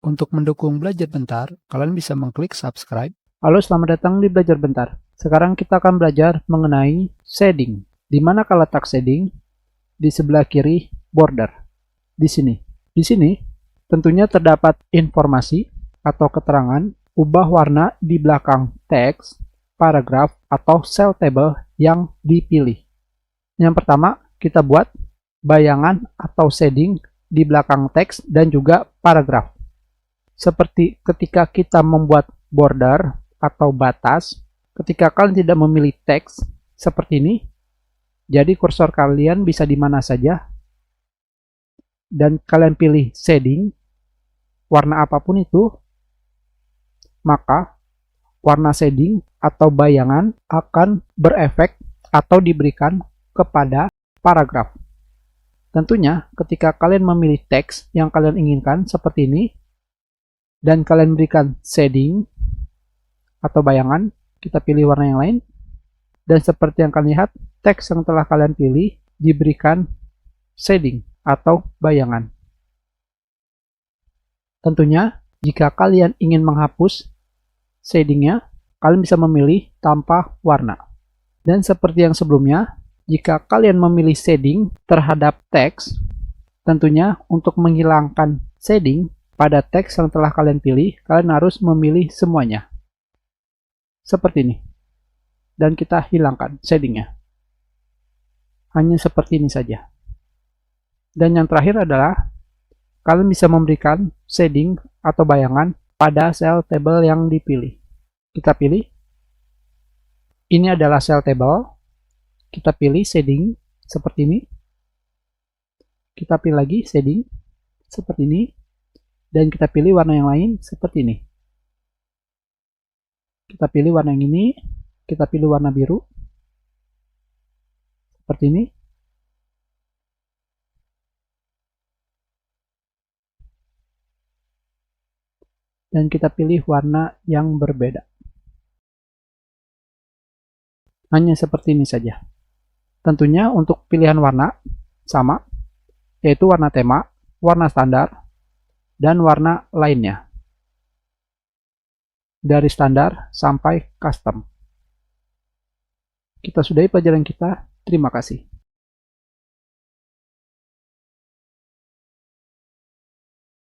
Untuk mendukung Belajar Bentar, kalian bisa mengklik subscribe. Halo, selamat datang di Belajar Bentar. Sekarang kita akan belajar mengenai shading. Di manakah letak shading? Di sebelah kiri border. Di sini. Di sini tentunya terdapat informasi atau keterangan ubah warna di belakang teks, paragraf, atau cell table yang dipilih. Yang pertama, kita buat bayangan atau shading di belakang teks dan juga paragraf. Seperti ketika kita membuat border atau batas, ketika kalian tidak memilih teks seperti ini, jadi kursor kalian bisa di mana saja, dan kalian pilih shading, warna apapun itu, maka warna shading atau bayangan akan berefek atau diberikan kepada paragraf. Tentunya ketika kalian memilih teks yang kalian inginkan seperti ini, dan kalian berikan shading atau bayangan, kita pilih warna yang lain, dan seperti yang kalian lihat, teks yang telah kalian pilih diberikan shading atau bayangan. Tentunya jika kalian ingin menghapus shadingnya, kalian bisa memilih tanpa warna. Dan seperti yang sebelumnya, jika kalian memilih shading terhadap teks, tentunya untuk menghilangkan shading pada teks yang telah kalian pilih, kalian harus memilih semuanya. Seperti ini. Dan kita hilangkan shadingnya. Hanya seperti ini saja. Dan yang terakhir adalah, kalian bisa memberikan shading atau bayangan pada cell table yang dipilih. Kita pilih. Ini adalah cell table. Kita pilih shading seperti ini. Kita pilih lagi shading seperti ini. Dan kita pilih warna yang lain seperti ini. Kita pilih warna yang ini, kita pilih warna biru. Seperti ini. Dan kita pilih warna yang berbeda. Hanya seperti ini saja. Tentunya untuk pilihan warna sama, yaitu warna tema, warna standar, dan warna lainnya. Dari standar sampai custom. Kita sudahi pelajaran kita. Terima kasih.